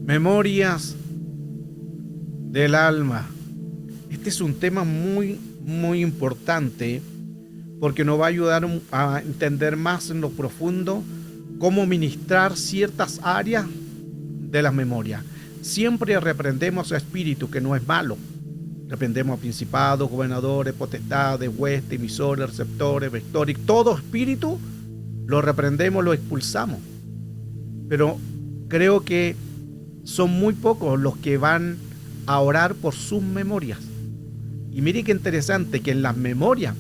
Memorias del alma. Este es un tema muy importante porque nos va a ayudar a entender más en lo profundo cómo ministrar ciertas áreas de la memoria. Siempre reprendemos a espíritu, que no es malo. Reprendemos a principados, gobernadores, potestades, huestes, emisores, receptores, vectores. Todo espíritu lo reprendemos, lo expulsamos. Pero creo que son muy pocos los que van a orar por sus memorias. Y mire qué interesante que en las memorias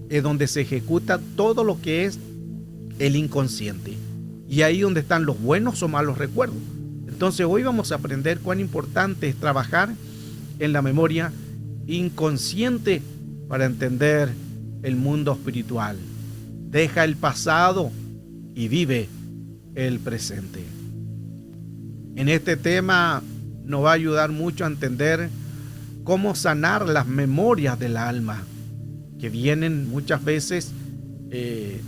es donde se ejecuta todo lo que es el inconsciente. Y ahí donde están los buenos o malos recuerdos. Entonces hoy vamos a aprender cuán importante es trabajar en la memoria inconsciente para entender el mundo espiritual. Deja el pasado y vive el presente. En este tema nos va a ayudar mucho a entender cómo sanar las memorias del alma que vienen muchas veces en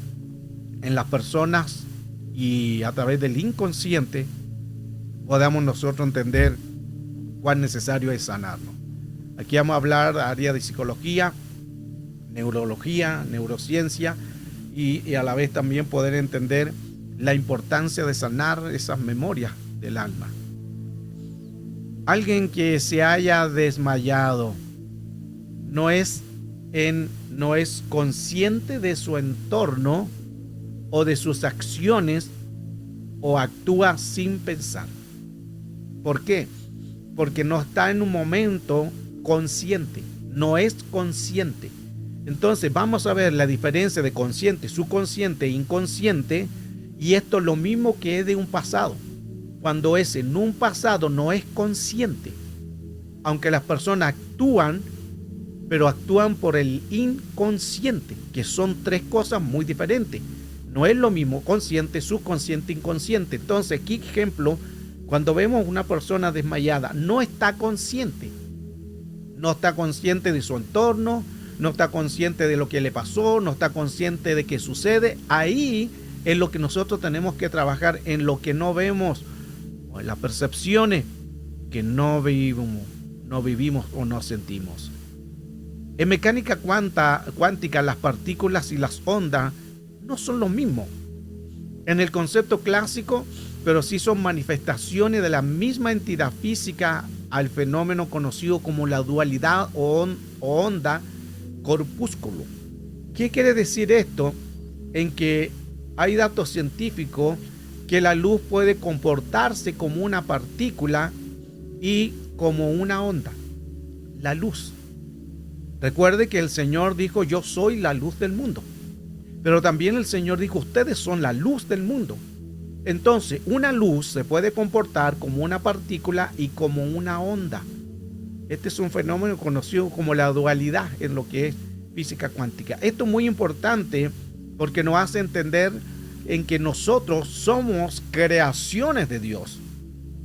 las personas, y a través del inconsciente podamos nosotros entender cuán necesario es sanarlo. Aquí vamos a hablar de área de psicología, neurología, neurociencia y a la vez también poder entender la importancia de sanar esas memorias del alma. Alguien que se haya desmayado no es consciente de su entorno o de sus acciones, o actúa sin pensar. ¿Por qué? Porque no está en un momento consciente, no es consciente. Entonces vamos a ver la diferencia de consciente, subconsciente e inconsciente, y esto es lo mismo que es de un pasado. Cuando es en un pasado no es consciente, aunque las personas actúan, pero actúan por el inconsciente, que son tres cosas muy diferentes. No es lo mismo consciente, subconsciente, inconsciente. Entonces, aquí ejemplo, cuando vemos una persona desmayada, no está consciente. No está consciente de su entorno, no está consciente de lo que le pasó, no está consciente de qué sucede. Ahí es lo que nosotros tenemos que trabajar, en lo que no vemos, o en las percepciones que no vivimos o no sentimos. En mecánica cuántica, las partículas y las ondas no son lo mismo en el concepto clásico, pero sí son manifestaciones de la misma entidad física al fenómeno conocido como la dualidad o onda corpúsculo. ¿Qué quiere decir esto? En que hay datos científicos que la luz puede comportarse como una partícula y como una onda. La luz. Recuerde que el Señor dijo: yo soy la luz del mundo. Pero también el Señor dijo: ustedes son la luz del mundo. Entonces, una luz se puede comportar como una partícula y como una onda. Este es un fenómeno conocido como la dualidad en lo que es física cuántica. Esto es muy importante porque nos hace entender en que nosotros somos creaciones de Dios.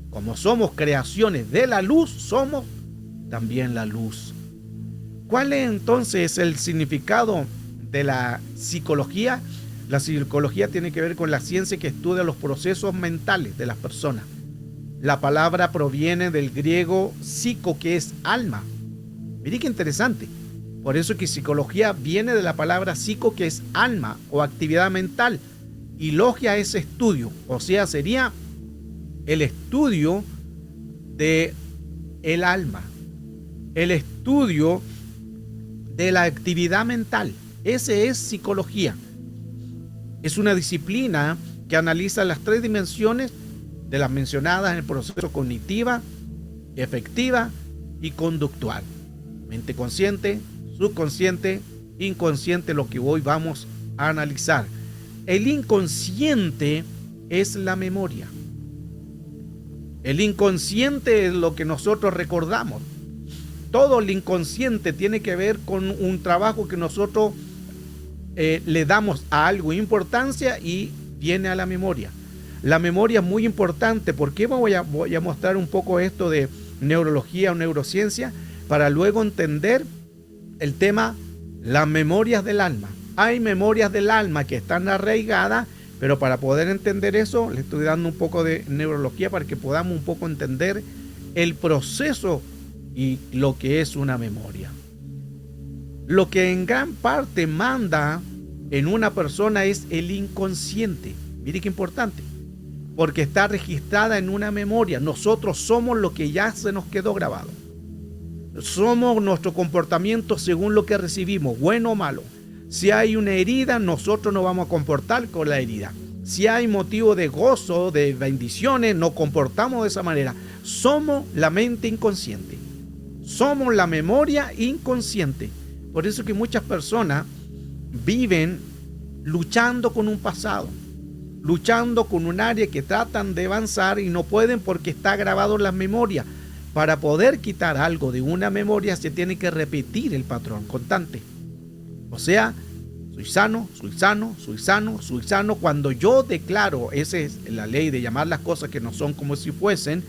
Como somos creaciones de la luz, somos también la luz. ¿Cuál es entonces el significado de la psicología? La psicología tiene que ver con la ciencia que estudia los procesos mentales de las personas. La palabra proviene del griego psico, que es alma. Mire qué interesante. Por eso que psicología viene de la palabra psico, que es alma o actividad mental. Y logia es estudio, o sea, sería el estudio de el alma, el estudio de la actividad mental. Ese es psicología. Es una disciplina que analiza las tres dimensiones de las mencionadas en el proceso cognitiva, efectiva y conductual. Mente consciente, subconsciente, inconsciente, lo que hoy vamos a analizar. El inconsciente es la memoria. El inconsciente es lo que nosotros recordamos. Todo el inconsciente tiene que ver con un trabajo que nosotros le damos a algo importancia y viene a la memoria. La memoria es muy importante. ¿Por qué voy a mostrar un poco esto de neurología o neurociencia? Para luego entender el tema, las memorias del alma. Hay memorias del alma que están arraigadas Pero para poder entender eso, le estoy dando un poco de neurología para que podamos un poco entender el proceso y lo que es una memoria. Lo que en gran parte manda en una persona es el inconsciente. Mire qué importante, porque está registrada en una memoria. Nosotros somos lo que ya se nos quedó grabado. Somos nuestro comportamiento según lo que recibimos, bueno o malo. Si hay una herida, nosotros nos vamos a comportar con la herida. Si hay motivo de gozo, de bendiciones, nos comportamos de esa manera. Somos la mente inconsciente. Somos la memoria inconsciente. Por eso que muchas personas viven luchando con un pasado, luchando con un área que tratan de avanzar y no pueden porque está grabado en las memorias. Para poder quitar algo de una memoria se tiene que repetir el patrón constante. O sea, soy sano, soy sano, soy sano, soy sano. Cuando yo declaro, esa es la ley de llamar las cosas que no son como si fuesen,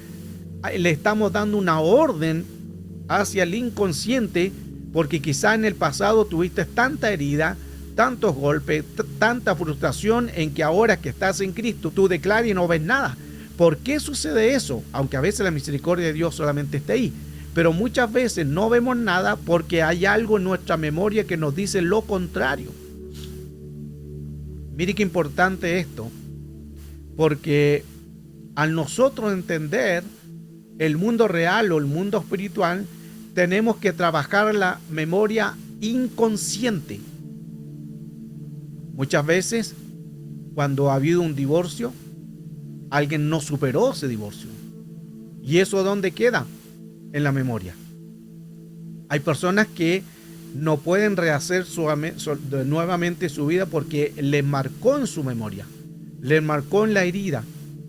le estamos dando una orden hacia el inconsciente, porque quizá en el pasado tuviste tanta herida, tantos golpes, tanta frustración, en que ahora que estás en Cristo tú declaras y no ves nada. ¿Por qué sucede eso? Aunque a veces la misericordia de Dios solamente está ahí, pero muchas veces no vemos nada porque hay algo en nuestra memoria que nos dice lo contrario. Mire qué importante esto, porque al nosotros entender el mundo real o el mundo espiritual, tenemos que trabajar la memoria inconsciente. Muchas veces, cuando ha habido un divorcio, alguien no superó ese divorcio. ¿Y eso dónde queda? En la memoria. Hay personas que no pueden rehacer nuevamente su vida porque les marcó en su memoria, les marcó en la herida,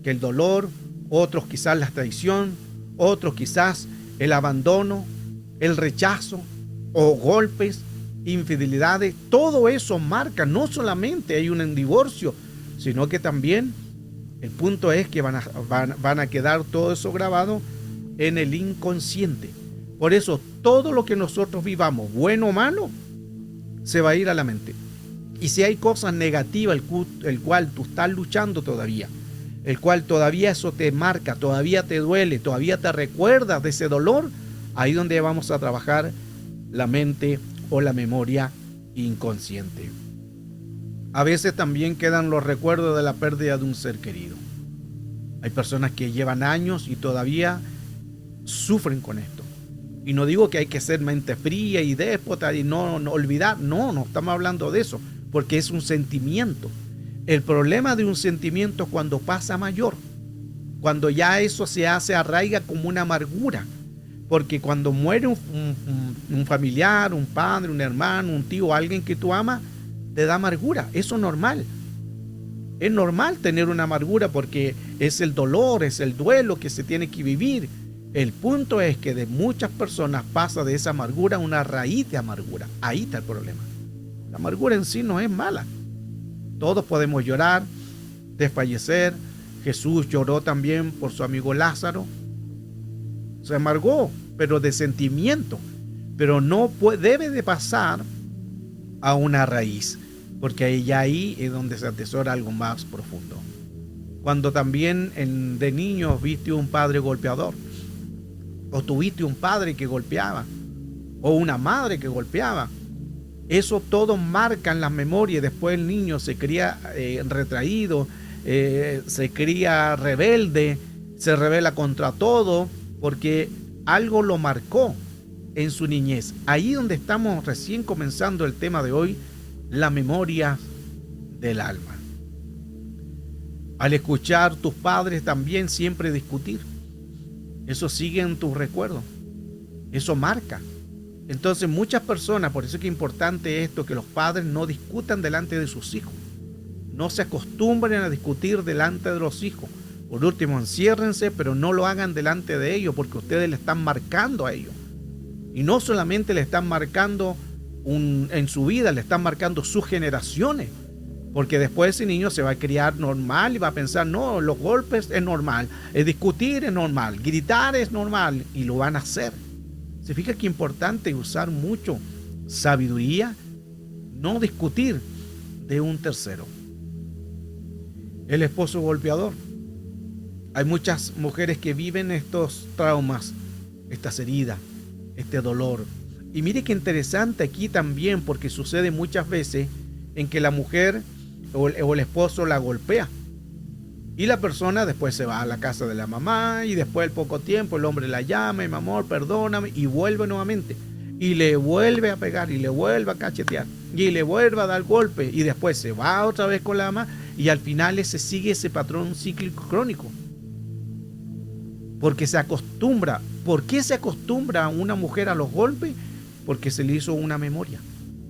que el dolor, otros quizás la traición, otros quizás el abandono, el rechazo o golpes, infidelidades. Todo eso marca. No solamente hay un divorcio, sino que también el punto es que van a quedar todo eso grabado en el inconsciente. Por eso todo lo que nosotros vivamos, bueno o malo, se va a ir a la mente. Y si hay cosas negativas el cual tú estás luchando todavía, el cual todavía eso te marca, todavía te duele, todavía te recuerdas de ese dolor, ahí donde vamos a trabajar la mente o la memoria inconsciente. A veces también quedan los recuerdos de la pérdida de un ser querido. Hay personas que llevan años y todavía sufren con esto. Y no digo que hay que ser mente fría y déspota y no olvidar. No estamos hablando de eso, porque es un sentimiento. El problema de un sentimiento es cuando pasa mayor, cuando ya eso se arraiga como una amargura. Porque cuando muere un familiar, un padre, un hermano, un tío, alguien que tú amas, te da amargura. Eso es normal. Es normal tener una amargura porque es el dolor, es el duelo que se tiene que vivir. El punto es que de muchas personas pasa de esa amargura una raíz de amargura. Ahí está el problema. La amargura en sí no es mala. Todos podemos llorar, desfallecer. Jesús lloró también por su amigo Lázaro. Se amargó, pero de sentimiento. Pero no debe de pasar a una raíz, porque ahí es donde se atesora algo más profundo. Cuando también de niño viste un padre golpeador, o tuviste un padre que golpeaba, o una madre que golpeaba, eso todo marca en las memorias. Después el niño se cría retraído, se cría rebelde, se rebela contra todo, porque algo lo marcó en su niñez. Ahí donde estamos recién comenzando el tema de hoy, la memoria del alma. Al escuchar tus padres también siempre discutir, eso sigue en tus recuerdos, eso marca. Entonces muchas personas, por eso es que es importante esto, que los padres no discutan delante de sus hijos, no se acostumbren a discutir delante de los hijos. Por último, enciérrense, pero no lo hagan delante de ellos, porque ustedes le están marcando a ellos. Y no solamente le están marcando en su vida, le están marcando sus generaciones. Porque después ese niño se va a criar normal y va a pensar, no, los golpes es normal, discutir es normal, gritar es normal, y lo van a hacer. Se fija que es importante usar mucho sabiduría, no discutir de un tercero. el esposo golpeador. Hay muchas mujeres que viven estos traumas, estas heridas, este dolor. Y mire qué interesante aquí también, porque sucede muchas veces en que la mujer o el esposo la golpea. Y la persona después se va a la casa de la mamá y después de poco tiempo el hombre la llama, mi amor, perdóname, y vuelve nuevamente. Y le vuelve a pegar y le vuelve a cachetear y le vuelve a dar golpe y después se va otra vez con la mamá y al final sigue ese patrón cíclico crónico. Porque se acostumbra. ¿Por qué se acostumbra una mujer a los golpes? Porque se le hizo una memoria.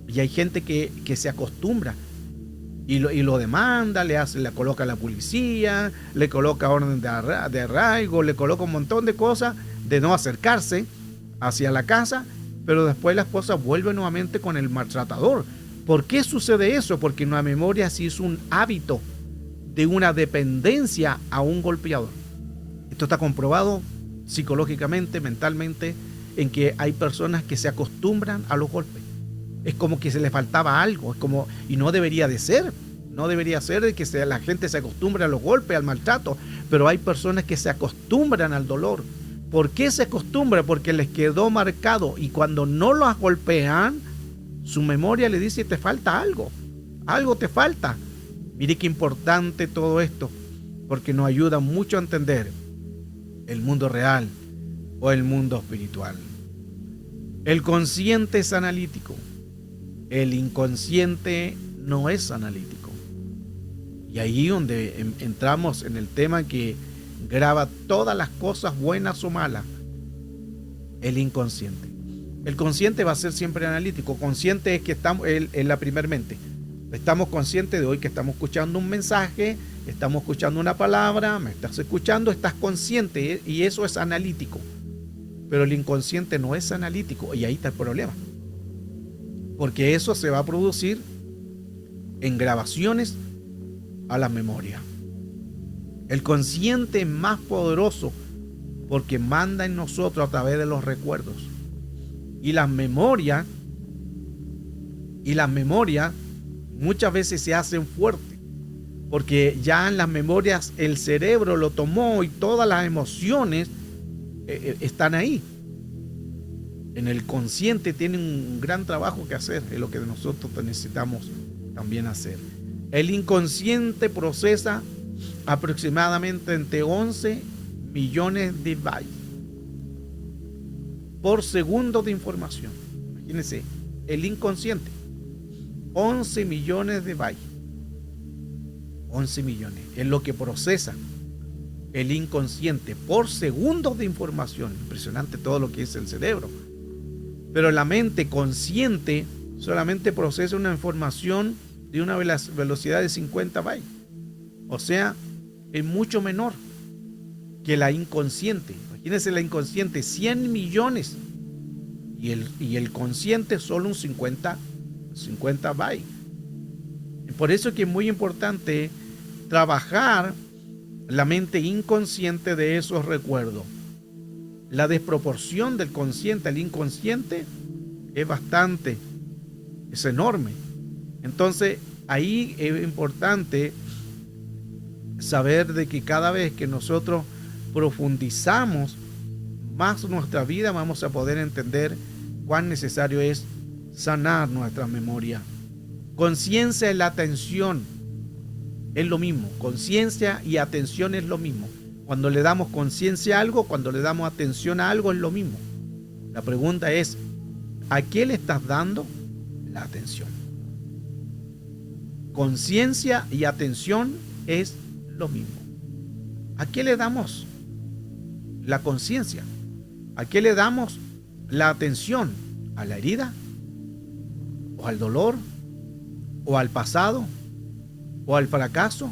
Y hay gente que se acostumbra y lo demanda, le coloca a la policía, le coloca orden de arraigo, le coloca un montón de cosas de no acercarse hacia la casa, pero después la esposa vuelve nuevamente con el maltratador. ¿Por qué sucede eso? Porque en una memoria se hizo un hábito de una dependencia a un golpeador. Esto está comprobado psicológicamente, mentalmente, en que hay personas que se acostumbran a los golpes. Es como que se le faltaba algo, es como, y no debería de ser. No debería ser de que la gente se acostumbre a los golpes, al maltrato, pero hay personas que se acostumbran al dolor. ¿Por qué se acostumbra? Porque les quedó marcado y cuando no los golpean, su memoria le dice te falta algo te falta. Mire qué importante todo esto, porque nos ayuda mucho a entender el mundo real o el mundo espiritual. El consciente es analítico, el inconsciente no es analítico. Y ahí donde entramos en el tema que graba todas las cosas buenas o malas, el inconsciente. El consciente va a ser siempre analítico. Consciente es que estamos en la primer mente. Estamos conscientes de hoy que estamos escuchando un mensaje, estamos escuchando una palabra, me estás escuchando, estás consciente y eso es analítico. Pero el inconsciente no es analítico y ahí está el problema. Porque eso se va a producir en grabaciones a la memoria. El consciente es más poderoso porque manda en nosotros a través de los recuerdos. Y las memorias muchas veces se hacen fuertes porque ya en las memorias el cerebro lo tomó y todas las emociones están ahí. En el consciente tiene un gran trabajo que hacer, es lo que nosotros necesitamos también hacer. El inconsciente procesa aproximadamente entre 11 millones de bytes por segundo de información. Imagínense, el inconsciente, 11 millones de bytes. 11 millones es lo que procesa el inconsciente por segundos de información. Impresionante todo lo que es el cerebro. Pero la mente consciente solamente procesa una información de una velocidad de 50 bytes. O sea, es mucho menor que la inconsciente. Imagínense la inconsciente, 100 millones. Y el consciente solo un 50 bytes. Por eso que es muy importante trabajar la mente inconsciente de esos recuerdos. La desproporción del consciente al inconsciente es enorme. Entonces, ahí es importante saber de que cada vez que nosotros profundizamos más nuestra vida, vamos a poder entender cuán necesario es sanar nuestra memoria. Conciencia y la atención es lo mismo. Conciencia y atención es lo mismo. Cuando le damos conciencia a algo, cuando le damos atención a algo, es lo mismo. La pregunta es, ¿a qué le estás dando la atención? Conciencia y atención es lo mismo. ¿A qué le damos la conciencia? ¿A qué le damos la atención? ¿A la herida? ¿O al dolor? ¿O al pasado? ¿O al fracaso?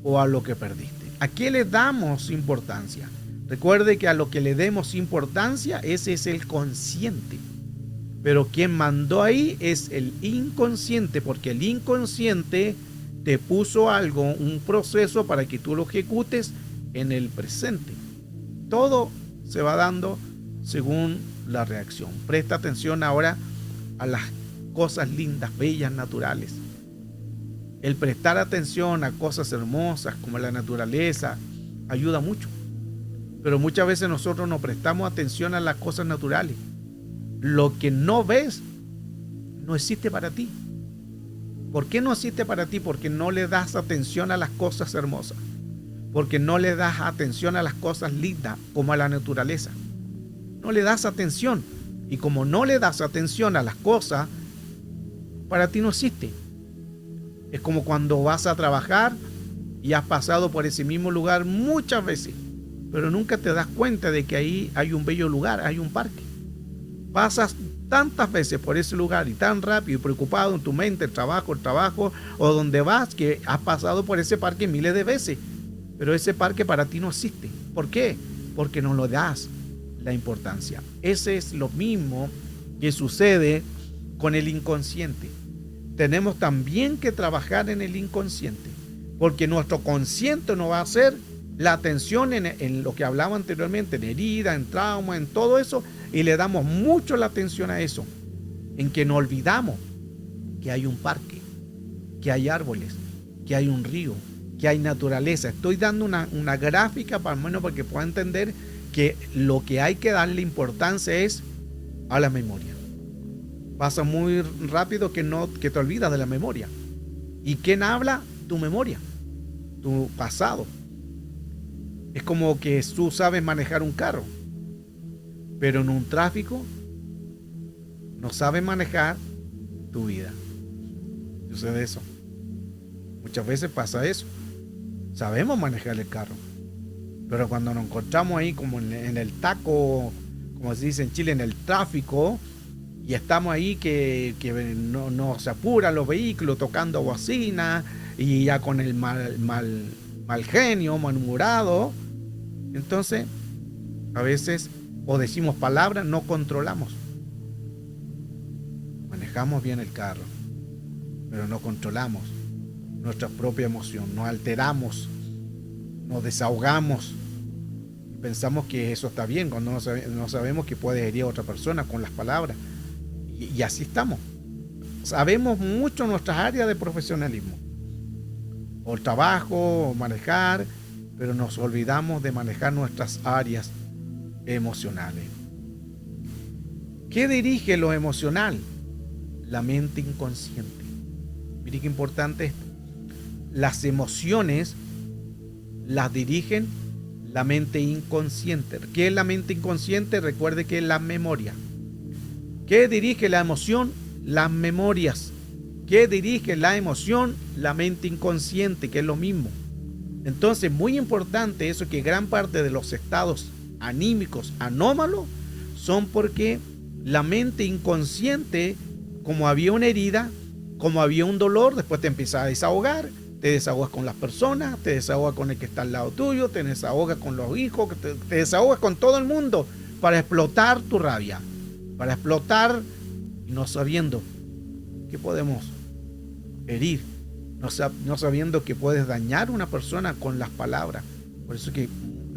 ¿O a lo que perdiste? ¿A qué le damos importancia? Recuerde que a lo que le demos importancia, ese es el consciente. Pero quien mandó ahí es el inconsciente, porque el inconsciente te puso algo, un proceso para que tú lo ejecutes en el presente. Todo se va dando según la reacción. Presta atención ahora a las cosas lindas, bellas, naturales. El prestar atención a cosas hermosas como la naturaleza ayuda mucho. Pero muchas veces nosotros no prestamos atención a las cosas naturales. Lo que no ves no existe para ti. ¿Por qué no existe para ti? Porque no le das atención a las cosas hermosas. Porque no le das atención a las cosas lindas como a la naturaleza. No le das atención. Y como no le das atención a las cosas, para ti no existe. Es como cuando vas a trabajar y has pasado por ese mismo lugar muchas veces, pero nunca te das cuenta de que ahí hay un bello lugar, hay un parque. Pasas tantas veces por ese lugar y tan rápido y preocupado en tu mente, el trabajo o donde vas, que has pasado por ese parque miles de veces, pero ese parque para ti no existe. ¿Por qué? Porque no lo das la importancia. Ese es lo mismo que sucede con el inconsciente. Tenemos también que trabajar en el inconsciente, porque nuestro consciente no va a hacer la atención en lo que hablaba anteriormente, en herida, en trauma, en todo eso, y le damos mucho la atención a eso, en que no olvidamos que hay un parque, que hay árboles, que hay un río, que hay naturaleza. Estoy dando una gráfica para menos para que pueda entender que lo que hay que darle importancia es a la memoria. Pasa muy rápido que te olvidas de la memoria. ¿Y quién habla? Tu memoria, tu pasado. Es como que tú sabes manejar un carro, pero en un tráfico no sabes manejar tu vida. Sucede eso. Muchas veces pasa eso. Sabemos manejar el carro, pero cuando nos encontramos ahí como en el taco, como se dice en Chile, en el tráfico, y estamos ahí que no se apuran los vehículos tocando bocina y ya con el mal genio, malhumorado, entonces a veces o decimos palabras, no controlamos. Manejamos bien el carro, pero no controlamos nuestra propia emoción, nos alteramos, nos desahogamos y pensamos que eso está bien cuando no sabemos que puede herir a otra persona con las palabras. Y así estamos. Sabemos mucho nuestras áreas de profesionalismo, o el trabajo, o manejar, pero nos olvidamos de manejar nuestras áreas emocionales. ¿Qué dirige lo emocional? La mente inconsciente. Mire qué importante esto. Las emociones las dirigen la mente inconsciente. ¿Qué es la mente inconsciente? Recuerde que es la memoria. ¿Qué dirige la emoción? Las memorias. ¿Qué dirige la emoción? La mente inconsciente, que es lo mismo. Entonces, muy importante eso, que gran parte de los estados anímicos anómalos son porque la mente inconsciente, como había una herida, como había un dolor, después te empiezas a desahogar, te desahogas con las personas, te desahogas con el que está al lado tuyo, te desahogas con los hijos, te desahogas con todo el mundo para explotar tu rabia, para explotar y no sabiendo que podemos herir, no sabiendo que puedes dañar a una persona con las palabras. Por eso que es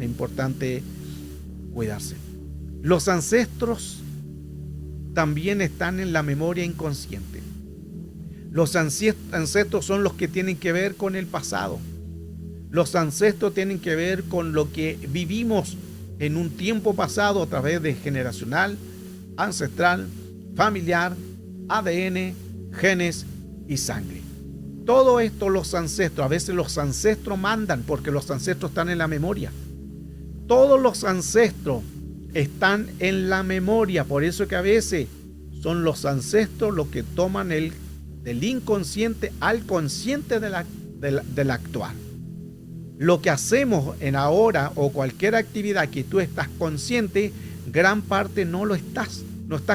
importante cuidarse. Los ancestros también están en la memoria inconsciente. Los ancestros son los que tienen que ver con el pasado. Los ancestros tienen que ver con lo que vivimos en un tiempo pasado a través de generacional, ancestral, familiar, ADN, genes y sangre. Todo esto los ancestros, a veces los ancestros mandan porque los ancestros están en la memoria. Todos los ancestros están en la memoria, por eso que a veces son los ancestros los que toman del inconsciente al consciente del actual. Lo que hacemos en ahora o cualquier actividad que tú estás consciente, gran parte no estás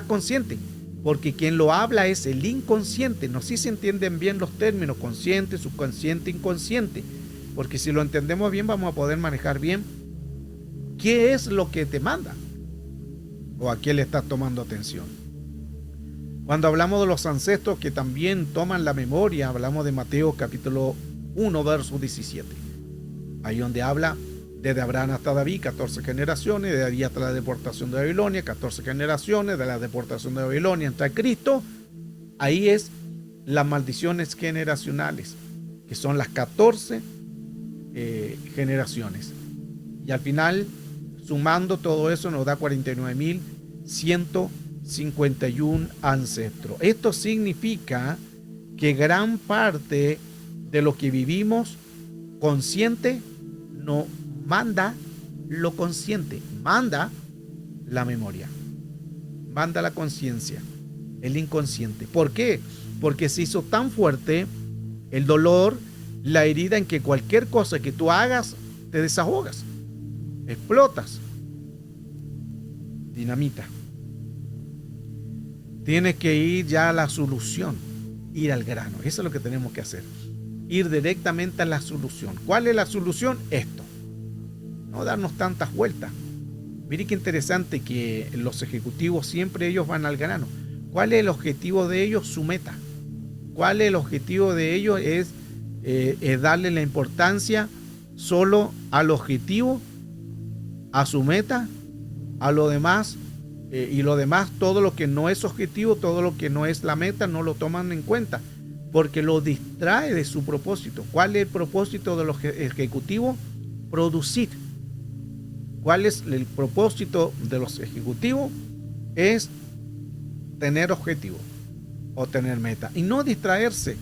consciente, porque quien lo habla es el inconsciente. No sé si se entienden bien los términos consciente, subconsciente, inconsciente, porque si lo entendemos bien vamos a poder manejar bien qué es lo que te manda o a qué le estás tomando atención. Cuando hablamos de los ancestros que también toman la memoria, hablamos de Mateo capítulo 1 verso 17, ahí donde habla desde Abraham hasta David, 14 generaciones, de David hasta la deportación de Babilonia, 14 generaciones, de la deportación de Babilonia hasta Cristo. Ahí es las maldiciones generacionales. que son las 14 generaciones. Y al final, sumando todo eso, nos da 49.151 ancestros. Esto significa que gran parte de lo que vivimos consciente no manda lo consciente, manda la memoria, manda la conciencia, el inconsciente. ¿Por qué? Porque se hizo tan fuerte el dolor, la herida, en que cualquier cosa que tú hagas te desahogas, explotas, dinamita. Tienes que ir ya a la solución, ir al grano. Eso es lo que tenemos que hacer, ir directamente a la solución. ¿Cuál es la solución? Esto, no darnos tantas vueltas. Mire qué interesante que los ejecutivos siempre ellos van al grano. ¿Cuál es el objetivo de ellos? Su meta. ¿Cuál es el objetivo de ellos? Es darle la importancia solo al objetivo, a su meta, a lo demás, y lo demás, todo lo que no es objetivo, todo lo que no es la meta, no lo toman en cuenta, porque lo distrae de su propósito. ¿Cuál es el propósito de los ejecutivos? Producir. ¿Cuál es el propósito de los ejecutivos? Es tener objetivo o tener meta, y no distraerse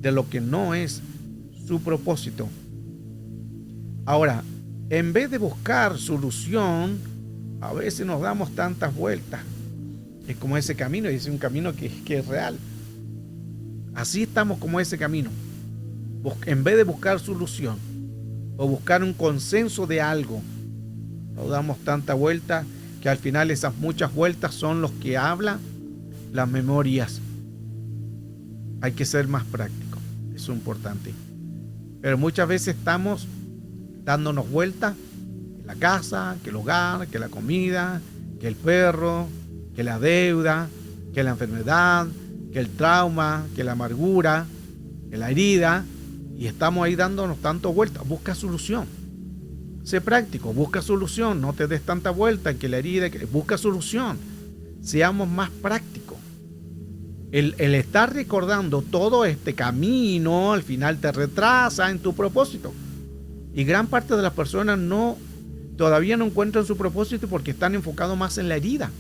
de lo que no es su propósito. Ahora, en vez de buscar solución, a veces nos damos tantas vueltas. Es como ese camino, y es un camino que es real. Así estamos como ese camino. En vez de buscar solución o buscar un consenso de algo, nos damos tanta vuelta que al final esas muchas vueltas son los que hablan las memorias. Hay que ser más práctico, eso es importante. Pero muchas veces estamos dándonos vueltas en la casa, que el hogar, que la comida, que el perro, que la deuda, que la enfermedad, que el trauma, que la amargura, que la herida, y estamos ahí dándonos tantas vueltas. Busca solución. Sé práctico, busca solución, no te des tanta vuelta en que la herida, busca solución. Seamos más prácticos. El estar recordando todo este camino al final te retrasa en tu propósito. Y gran parte de las personas todavía no encuentran su propósito porque están enfocados más en la herida,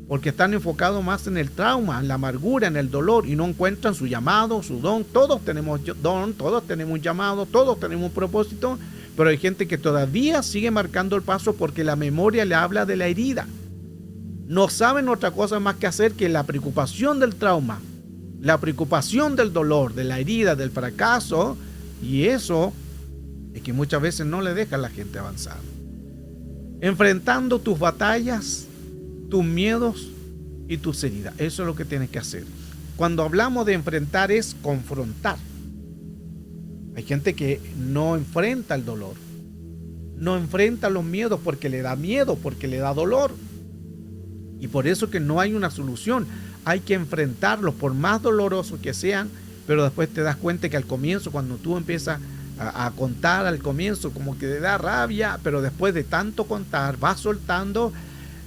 porque están enfocados más en el trauma, en la amargura, en el dolor, y no encuentran su llamado, su don. Todos tenemos don, todos tenemos un llamado, todos tenemos un propósito. Pero hay gente que todavía sigue marcando el paso porque la memoria le habla de la herida. No saben otra cosa más que hacer que la preocupación del trauma, la preocupación del dolor, de la herida, del fracaso, y eso es que muchas veces no le deja a la gente avanzar. Enfrentando tus batallas, tus miedos y tus heridas. Eso es lo que tienes que hacer. Cuando hablamos de enfrentar es confrontar. Hay gente que no enfrenta el dolor, no enfrenta los miedos porque le da miedo, porque le da dolor. Y por eso que no hay una solución. Hay que enfrentarlos por más dolorosos que sean, pero después te das cuenta que al comienzo, cuando tú empiezas a contar al comienzo, como que te da rabia, pero después de tanto contar, vas soltando,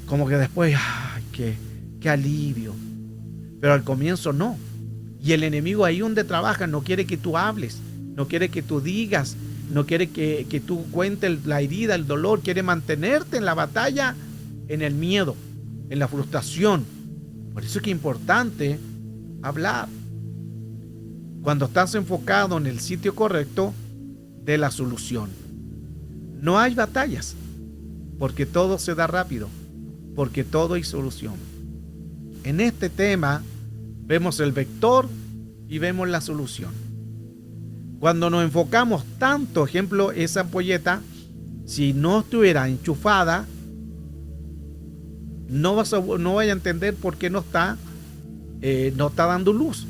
como que después, ¡ay, qué alivio! Pero al comienzo no. Y el enemigo ahí donde trabaja no quiere que tú hables, no quiere que tú digas, no quiere que tú cuentes la herida, el dolor, quiere mantenerte en la batalla, en el miedo, en la frustración. Por eso es que es importante hablar. Cuando estás enfocado en el sitio correcto de la solución. No hay batallas, porque todo se da rápido, porque todo hay solución. En este tema vemos el vector y vemos la solución. Cuando nos enfocamos tanto, ejemplo, esa ampolleta, si no estuviera enchufada, no vaya a entender por qué no está dando luz.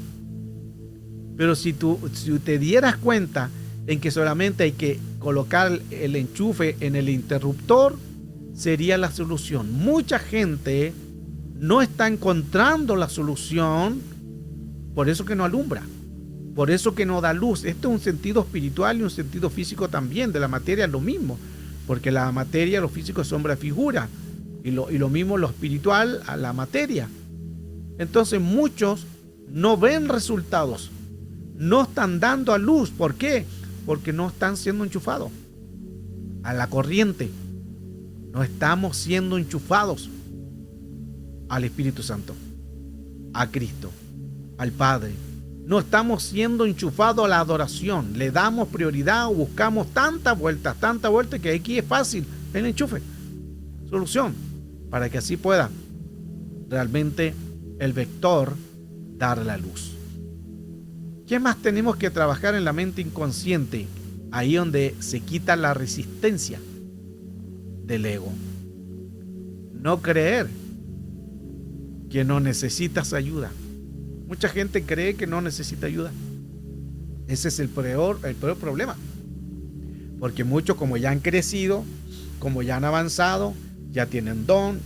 Pero si te dieras cuenta en que solamente hay que colocar el enchufe en el interruptor, sería la solución. Mucha gente no está encontrando la solución, por eso que no alumbra, por eso que no da luz. Esto es un sentido espiritual y un sentido físico también. De la materia es lo mismo, porque la materia, lo físico es sombra figura, y lo mismo lo espiritual a la materia. Entonces muchos no ven resultados, no están dando a luz. ¿Por qué? Porque no están siendo enchufados a la corriente. No estamos siendo enchufados al Espíritu Santo, a Cristo, al Padre. No estamos siendo enchufados a la adoración. Le damos prioridad o buscamos tantas vueltas que aquí es fácil el enchufe. Solución, para que así pueda realmente el vector dar la luz. ¿Qué más tenemos que trabajar en la mente inconsciente? Ahí donde se quita la resistencia del ego. No creer que no necesitas ayuda. Mucha gente cree que no necesita ayuda. Ese es el peor problema. Porque muchos, como ya han crecido, como ya han avanzado, ya tienen don,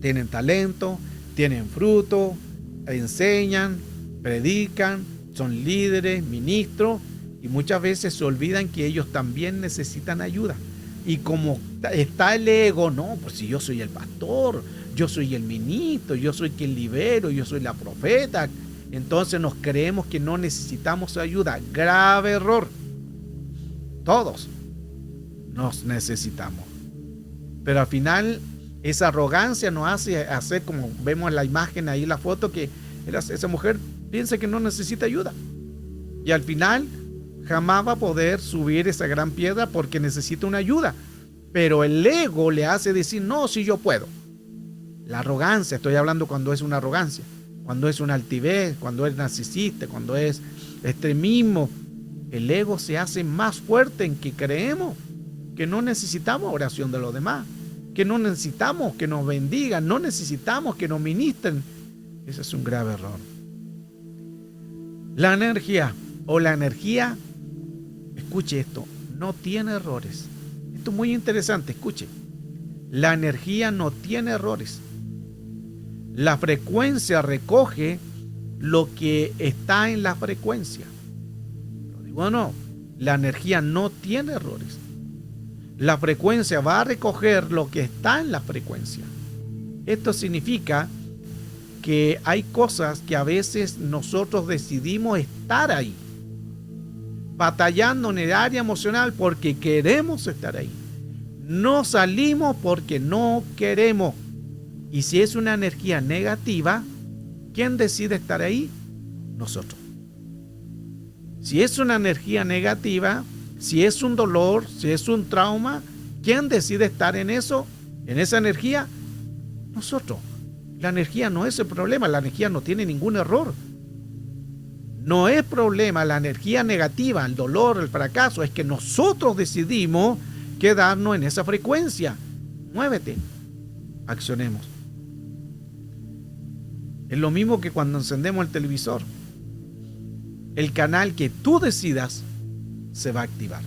tienen talento, tienen fruto, enseñan, predican, son líderes, ministros, y muchas veces se olvidan que ellos también necesitan ayuda. Y como está el ego, no, pues si yo soy el pastor, yo soy el ministro, yo soy quien libero, yo soy la profeta, entonces nos creemos que no necesitamos ayuda. Grave error. Todos nos necesitamos. Pero al final esa arrogancia nos hace hacer, como vemos en la imagen ahí, la foto, que esa mujer piensa que no necesita ayuda. Y al final jamás va a poder subir esa gran piedra porque necesita una ayuda. Pero el ego le hace decir, no, si yo puedo. La arrogancia, estoy hablando cuando es una arrogancia, cuando es una altivez, cuando es narcisista, cuando es extremismo. El ego se hace más fuerte en que creemos que no necesitamos oración de los demás, que no necesitamos que nos bendigan, no necesitamos que nos ministren. Ese es un grave error. La energía, escuche esto, no tiene errores. Esto es muy interesante, escuche. La energía no tiene errores. La frecuencia recoge lo que está en la frecuencia. Lo digo o no, la energía no tiene errores. La frecuencia va a recoger lo que está en la frecuencia. Esto significa que hay cosas que a veces nosotros decidimos estar ahí, batallando en el área emocional porque queremos estar ahí. No salimos porque no queremos. Y si es una energía negativa, ¿quién decide estar ahí? Nosotros. Si es una energía negativa, si es un dolor, si es un trauma, ¿quién decide estar en eso, en esa energía? Nosotros. La energía no es el problema, la energía no tiene ningún error. No es problema la energía negativa, el dolor, el fracaso, es que nosotros decidimos quedarnos en esa frecuencia. Muévete, accionemos. Es lo mismo que cuando encendemos el televisor. El canal que tú decidas se va a activar.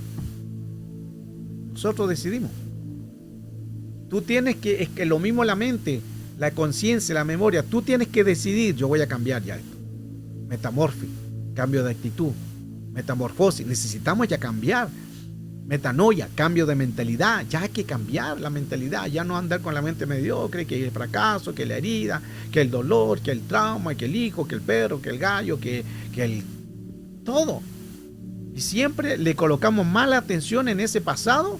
Nosotros decidimos. Tú tienes que, es que lo mismo la mente, la conciencia, la memoria, tú tienes que decidir, yo voy a cambiar ya esto. Metamorfia, cambio de actitud, metamorfosis, necesitamos ya cambiar. Metanoia, cambio de mentalidad, ya hay que cambiar la mentalidad, ya no andar con la mente mediocre, que el fracaso, que la herida, que el dolor, que el trauma, que el hijo, que el perro, que el gallo, que el todo. Y siempre le colocamos mala atención en ese pasado.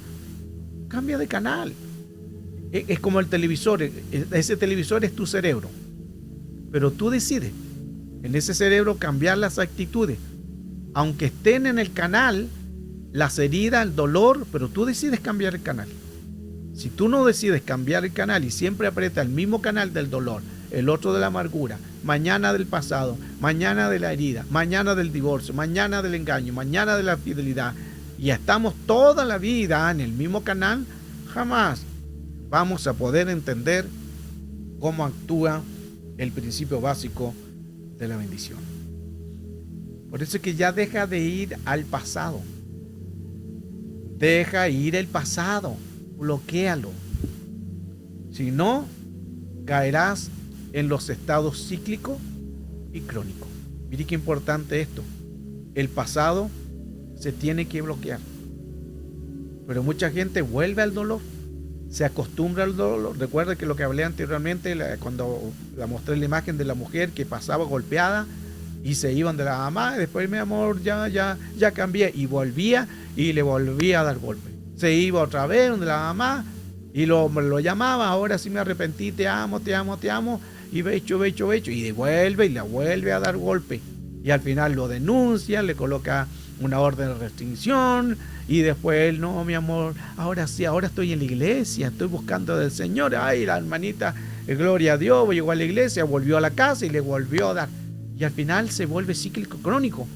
Cambia de canal. Es como el televisor, ese televisor es tu cerebro, pero tú decides en ese cerebro cambiar las actitudes, aunque estén en el canal las heridas, el dolor, pero tú decides cambiar el canal. Si tú no decides cambiar el canal y siempre aprieta el mismo canal del dolor, el otro de la amargura, mañana del pasado, mañana de la herida, mañana del divorcio, mañana del engaño, mañana de la fidelidad, y estamos toda la vida en el mismo canal, jamás vamos a poder entender cómo actúa el principio básico de la bendición. Por eso es que ya deja de ir al pasado. Deja ir el pasado, bloquéalo. Si no, caerás en los estados cíclico y crónico. Mire qué importante esto. El pasado se tiene que bloquear. Pero mucha gente vuelve al dolor, se acostumbra al dolor. Recuerda que lo que hablé anteriormente, cuando la mostré la imagen de la mujer que pasaba golpeada, Y se iban de la mamá, y después, mi amor, ya cambié. Y volvía y le volvía a dar golpe. Se iba otra vez donde la mamá y lo llamaba, ahora sí me arrepentí, te amo, te amo, te amo. Y becho. Y devuelve y le vuelve a dar golpe. Y al final lo denuncia, le coloca una orden de restricción. Y después él, no, mi amor, ahora sí, ahora estoy en la iglesia, estoy buscando del Señor. Ay, la hermanita, gloria a Dios, llegó a la iglesia, volvió a la casa y le volvió a dar. Y al final se vuelve cíclico crónico.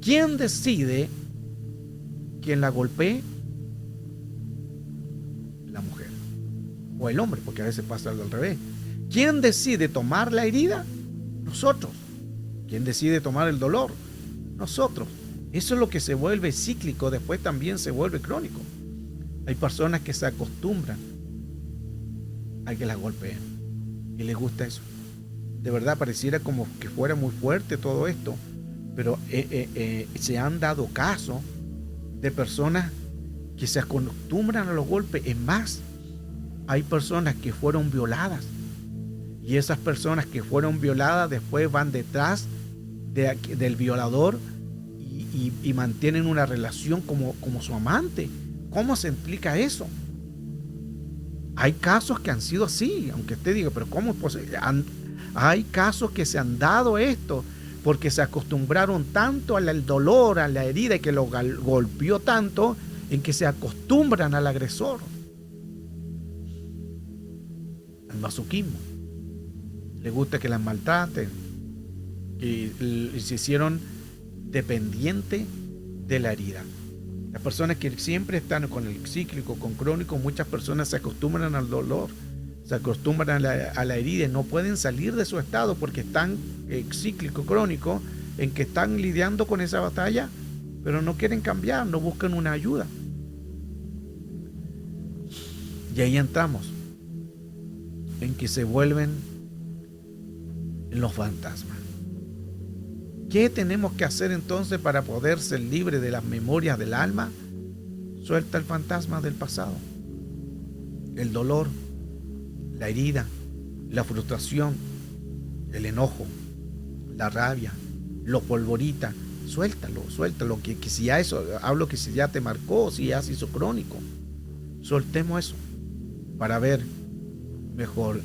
¿Quién decide quién la golpee? La mujer. O el hombre, porque a veces pasa algo al revés. ¿Quién decide tomar la herida? Nosotros. ¿Quién decide tomar el dolor? Nosotros. Eso es lo que se vuelve cíclico, después también se vuelve crónico. Hay personas que se acostumbran a que las golpeen y les gusta eso. De verdad pareciera como que fuera muy fuerte todo esto, pero se han dado casos de personas que se acostumbran a los golpes. Es más, hay personas que fueron violadas y esas personas que fueron violadas después van detrás del violador y mantienen una relación como su amante. ¿Cómo se explica eso? Hay casos que han sido así, aunque usted diga, pero ¿cómo es posible? Hay casos que se han dado esto porque se acostumbraron tanto al dolor, a la herida, y que lo golpeó tanto, en que se acostumbran al agresor, al masoquismo. Les gusta que las maltraten, que se hicieron dependientes de la herida. Las personas que siempre están con el cíclico, con crónico, muchas personas se acostumbran al dolor, se acostumbran a la herida y no pueden salir de su estado porque están cíclico, crónico, en que están lidiando con esa batalla, pero no quieren cambiar, no buscan una ayuda. Y ahí entramos en que se vuelven los fantasmas. ¿Qué tenemos que hacer entonces para poder ser libres de las memorias del alma? Suelta el fantasma del pasado, el dolor, la herida, la frustración, el enojo, la rabia, lo polvorita. Suéltalo, que si ya eso, hablo que si ya te marcó, si ya se hizo crónico. Soltemos eso para ver mejor,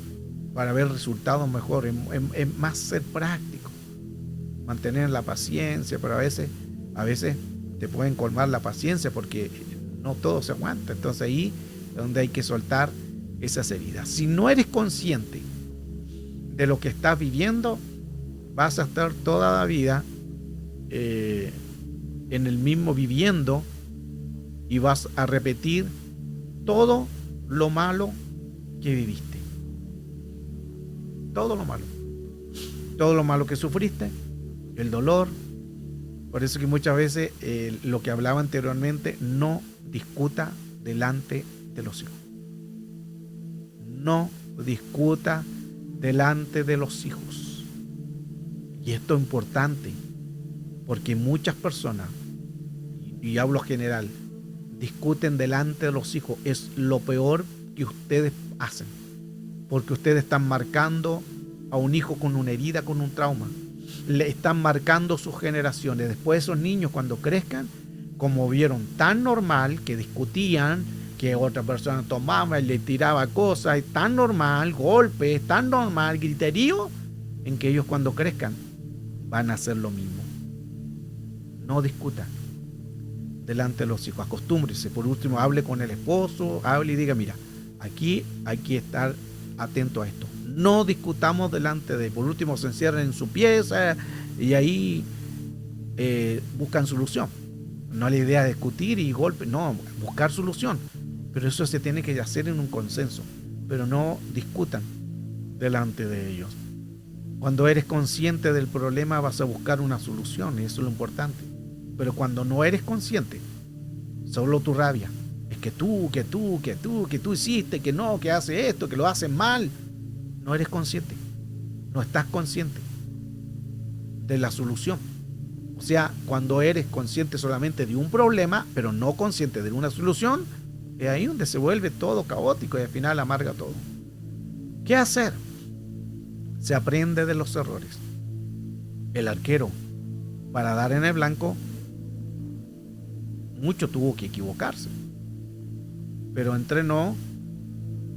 para ver resultados mejores, es más ser práctico, mantener la paciencia, pero a veces te pueden colmar la paciencia porque no todo se aguanta. Entonces ahí es donde hay que soltar esas heridas. Si no eres consciente de lo que estás viviendo, vas a estar toda la vida en el mismo viviendo y vas a repetir todo lo malo que viviste. Todo lo malo que sufriste, el dolor. Por eso que muchas veces lo que hablaba anteriormente, no discuta delante de los hijos. No discuta delante de los hijos. Y esto es importante porque muchas personas, y hablo general, discuten delante de los hijos. Es lo peor que ustedes hacen, porque ustedes están marcando a un hijo con una herida, con un trauma. Le están marcando sus generaciones. Después esos niños, cuando crezcan, como vieron tan normal que discutían, que otra persona tomaba y le tiraba cosas, es tan normal, golpes, tan normal, griterío, en que ellos cuando crezcan van a hacer lo mismo. No discutan delante de los hijos, acostúmbrese. Por último, hable con el esposo, hable y diga, mira, aquí hay que estar atento a esto. No discutamos delante de él. Por último, se encierren en su pieza y ahí buscan solución. No es la idea de discutir y golpe, no, buscar solución. Pero eso se tiene que hacer en un consenso. Pero no discutan delante de ellos. Cuando eres consciente del problema vas a buscar una solución, y eso es lo importante. Pero cuando no eres consciente, solo tu rabia, es que tú hiciste, que no, que hace esto, que lo haces mal. No eres consciente, no estás consciente de la solución. O sea, cuando eres consciente solamente de un problema, pero no consciente de una solución, es ahí donde se vuelve todo caótico y al final amarga todo. ¿Qué hacer? Se aprende de los errores. el arquero, para dar en el blanco, mucho tuvo que equivocarse, pero entrenó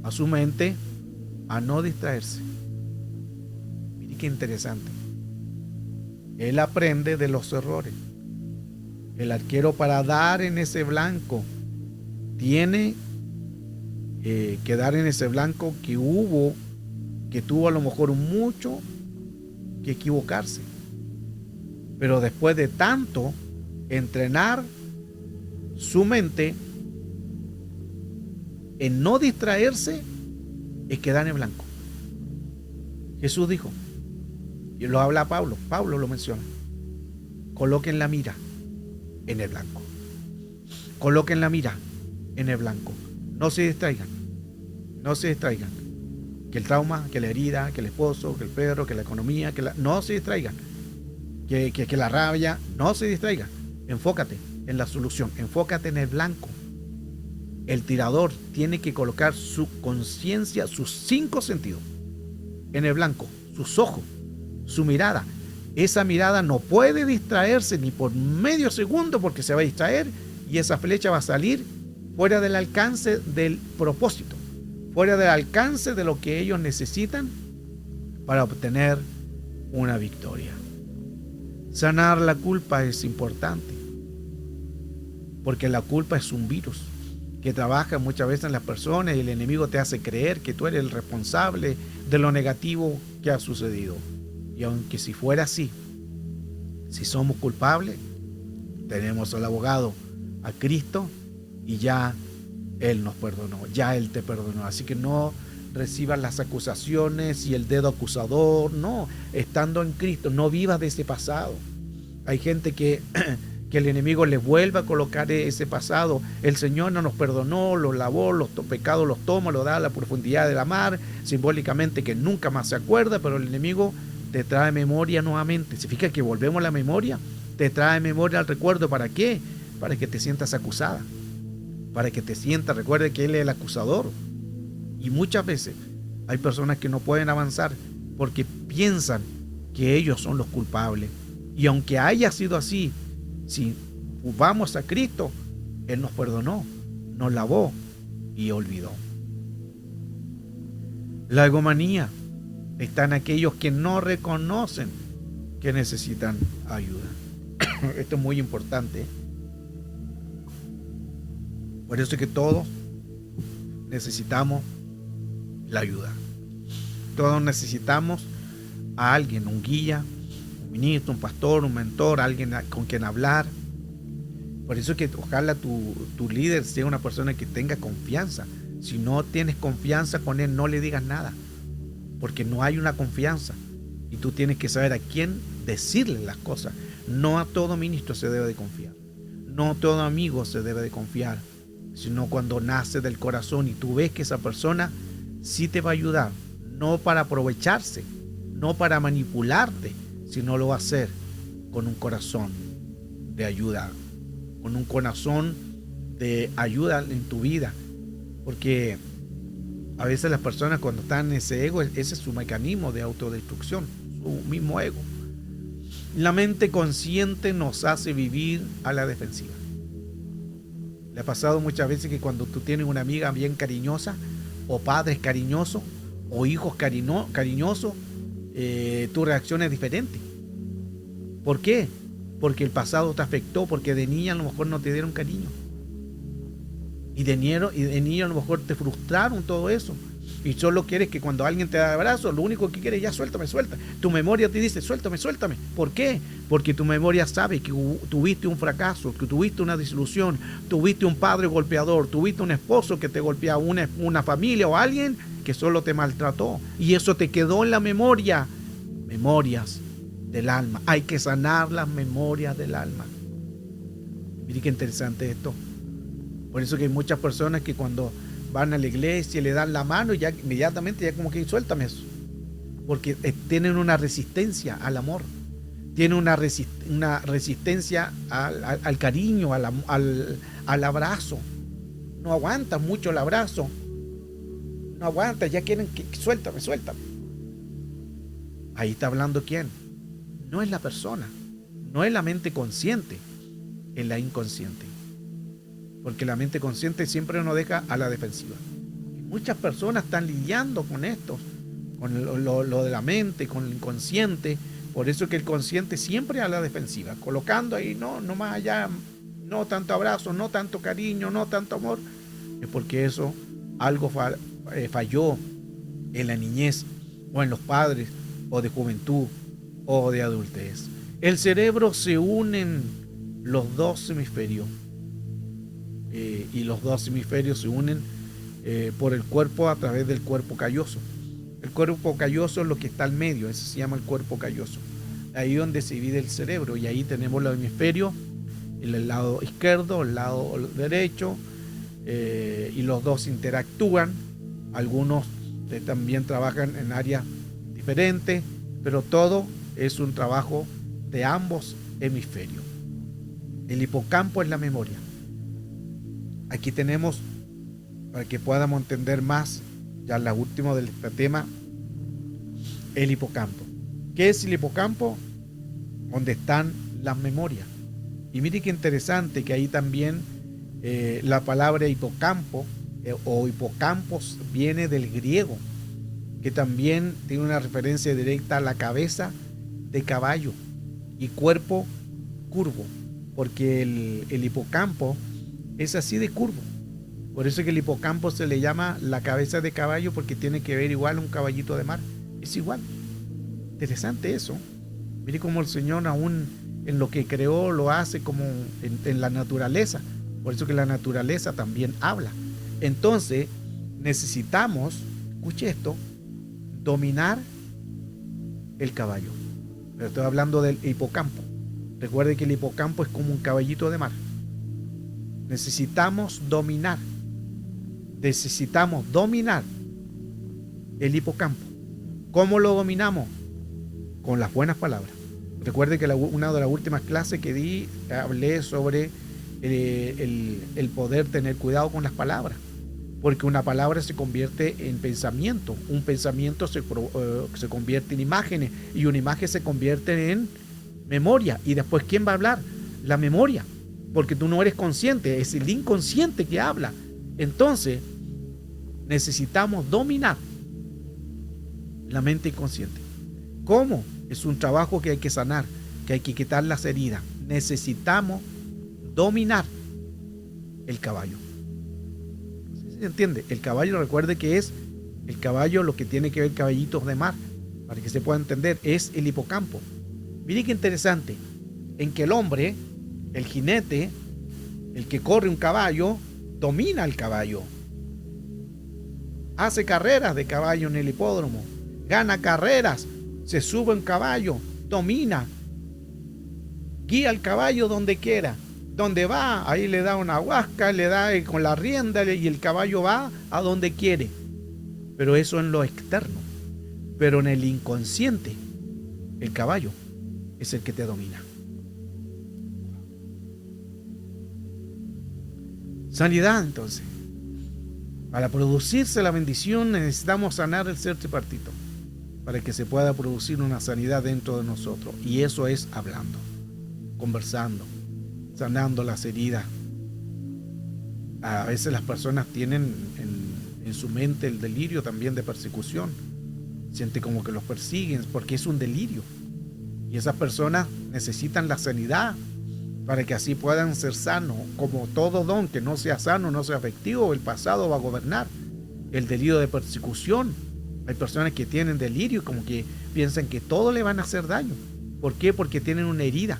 a su mente a no distraerse. Mire qué interesante. Él aprende de los errores. El arquero, para dar en ese blanco, tiene que dar en ese blanco que tuvo a lo mejor mucho que equivocarse. Pero después de tanto entrenar su mente en no distraerse, es que dan en blanco. Jesús dijo, y lo habla Pablo lo menciona: coloquen la mira en el blanco. Coloquen la mira en el blanco. No se distraigan. No se distraigan. Que el trauma, que la herida, que el esposo, que el perro, que la economía, no se distraigan. Que la rabia, no se distraigan. Enfócate en la solución. Enfócate en el blanco. El tirador tiene que colocar su conciencia, sus 5 sentidos en el blanco, sus ojos, su mirada. Esa mirada no puede distraerse ni por medio segundo, porque se va a distraer y esa flecha va a salir fuera del alcance del propósito, fuera del alcance de lo que ellos necesitan para obtener una victoria. Sanar la culpa es importante, porque la culpa es un virus que trabaja muchas veces en las personas y el enemigo te hace creer que tú eres el responsable de lo negativo que ha sucedido. Y aunque si fuera así, si somos culpables, tenemos al abogado, a Cristo, y ya Él nos perdonó, ya Él te perdonó. Así que no recibas las acusaciones y el dedo acusador, no, estando en Cristo, no vivas de ese pasado. Hay gente que el enemigo le vuelva a colocar ese pasado. El Señor no nos perdonó, los lavó, los pecados los toma, los da a la profundidad de la mar, simbólicamente que nunca más se acuerda, pero el enemigo te trae memoria nuevamente. ¿Se fija que volvemos a la memoria? Te trae memoria al recuerdo. ¿Para qué? Para que te sientas acusada, para que te sientas, recuerde que Él es el acusador. Y muchas veces hay personas que no pueden avanzar porque piensan que ellos son los culpables. Y aunque haya sido así, si vamos a Cristo, Él nos perdonó, nos lavó y olvidó. La egomanía está en aquellos que no reconocen que necesitan ayuda. Esto es muy importante. Por eso es que todos necesitamos la ayuda. Todos necesitamos a alguien, un guía, un ministro, un pastor, un mentor, alguien con quien hablar. Por eso es que ojalá tu líder sea una persona que tenga confianza. Si no tienes confianza con él, no le digas nada, porque no hay una confianza. Y tú tienes que saber a quién decirle las cosas. No a todo ministro se debe de confiar. No a todo amigo se debe de confiar, sino cuando nace del corazón y tú ves que esa persona sí te va a ayudar, no para aprovecharse, no para manipularte, sino lo va a hacer con un corazón de ayuda, con un corazón de ayuda en tu vida. Porque a veces las personas, cuando están en ese ego, ese es su mecanismo de autodestrucción, su mismo ego. La mente consciente nos hace vivir a la defensiva. Le ha pasado muchas veces que cuando tú tienes una amiga bien cariñosa, o padres cariñosos, o hijos cariñosos, tu reacción es diferente. ¿Por qué? Porque el pasado te afectó, porque de niña a lo mejor no te dieron cariño. Y de niño a lo mejor te frustraron todo eso. Y solo quieres que cuando alguien te da abrazo, lo único que quieres es ya suéltame. Tu memoria te dice suéltame. ¿Por qué? Porque tu memoria sabe que tuviste un fracaso, que tuviste una desilusión, tuviste un padre golpeador, tuviste un esposo que te golpeaba, una familia o alguien que solo te maltrató. Y eso te quedó en la memoria. Memorias del alma. Hay que sanar las memorias del alma. Mire qué interesante esto. Por eso que hay muchas personas que cuando van a la iglesia y le dan la mano, ya inmediatamente ya como que suéltame eso. Porque tienen una resistencia al amor. Tienen una resistencia al cariño, al abrazo. No aguantan mucho el abrazo. No aguantan, ya quieren que suéltame. Ahí está hablando ¿quién? no es la persona, no es la mente consciente, es la inconsciente. Porque la mente consciente siempre nos deja a la defensiva. Y muchas personas están lidiando con esto, con lo de la mente, con el inconsciente. Por eso que el consciente siempre a la defensiva, colocando ahí, no más allá, no tanto abrazo, no tanto cariño, no tanto amor. Es porque eso algo falló en la niñez, o en los padres, o de juventud, o de adultez. El cerebro se unen los dos hemisferios, y los dos hemisferios se unen por el cuerpo a través del cuerpo calloso. El cuerpo calloso es lo que está al medio, ese se llama el cuerpo calloso. Ahí donde se divide el cerebro, y ahí tenemos los hemisferios, el lado izquierdo, el lado derecho, y los dos interactúan. Algunos también trabajan en áreas diferentes, pero todo es un trabajo de ambos hemisferios. El hipocampo es la memoria. Aquí tenemos, para que podamos entender más, ya la última de este tema, el hipocampo. ¿Qué es el hipocampo? Donde están las memorias. Y mire qué interesante que ahí también la palabra hipocampo o hipocampos viene del griego, que también tiene una referencia directa a la cabeza de caballo y cuerpo curvo, porque el hipocampo es así de curvo. Por eso es que el hipocampo se le llama la cabeza de caballo, porque tiene que ver igual a un caballito de mar. Es igual. Interesante eso. Mire cómo el Señor aún en lo que creó lo hace como en la naturaleza. Por eso que la naturaleza también habla. Entonces necesitamos, escuche esto, dominar el caballo. Pero estoy hablando del hipocampo. Recuerde que el hipocampo es como un caballito de mar. Necesitamos dominar el hipocampo. ¿Cómo lo dominamos? Con las buenas palabras. Recuerde que una de las últimas clases que di, hablé sobre el poder tener cuidado con las palabras, porque una palabra se convierte en pensamiento, un pensamiento se convierte en imágenes, y una imagen se convierte en memoria, y después ¿quién va a hablar? La memoria, porque tú no eres consciente, es el inconsciente que habla. Entonces necesitamos dominar la mente inconsciente. ¿Cómo? Es un trabajo que hay que sanar, que hay que quitar las heridas. Necesitamos dominar el caballo. ¿Se entiende? El caballo, recuerde que es el caballo, lo que tiene que ver caballitos de mar, para que se pueda entender, es el hipocampo. Mire qué interesante, en que el hombre, el jinete, el que corre un caballo, domina el caballo. Hace carreras de caballo en el hipódromo, gana carreras, se sube un caballo, domina, guía al caballo donde quiera, donde va, ahí le da una huasca, le da con la rienda y el caballo va a donde quiere. Pero eso en lo externo. Pero en el inconsciente, el caballo es el que te domina. Sanidad, entonces. Para producirse la bendición necesitamos sanar el ser tripartito, para que se pueda producir una sanidad dentro de nosotros. Y eso es hablando, conversando, sanando las heridas. A veces las personas tienen en su mente el delirio también de persecución. Siente como que los persiguen, porque es un delirio. Y esas personas necesitan la sanidad para que así puedan ser sanos. Como todo don que no sea sano, no sea efectivo, el pasado va a gobernar. El delirio de persecución. Hay personas que tienen delirio, como que piensan que todo le van a hacer daño. ¿Por qué? Porque tienen una herida,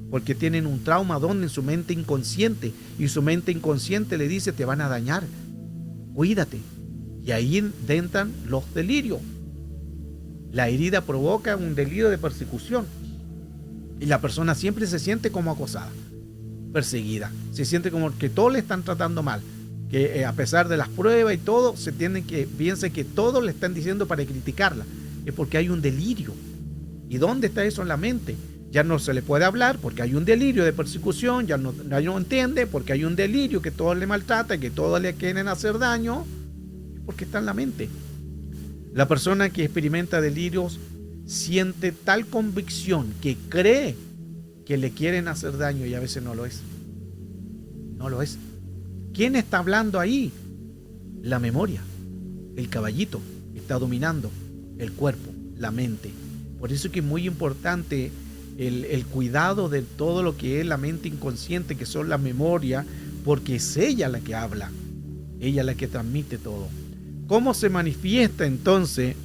porque tienen un trauma donde en su mente inconsciente, y su mente inconsciente le dice: te van a dañar, cuídate. Y ahí entran los delirios. La herida provoca un delirio de persecución, y la persona siempre se siente como acosada, perseguida, se siente como que todos le están tratando mal, que a pesar de las pruebas y todo, piensa que todos le están diciendo para criticarla. Es porque hay un delirio. ¿Y dónde está eso en la mente? Ya no se le puede hablar porque hay un delirio de persecución, ya no entiende porque hay un delirio que todos le maltratan, que todos le quieren hacer daño, es porque está en la mente. La persona que experimenta delirios siente tal convicción que cree que le quieren hacer daño y a veces no lo es. No lo es. ¿Quién está hablando ahí? La memoria. El caballito está dominando el cuerpo, la mente. Por eso es que es muy importante el cuidado de todo lo que es la mente inconsciente, que son la memoria, porque es ella la que habla, ella la que transmite todo. ¿Cómo se manifiesta entonces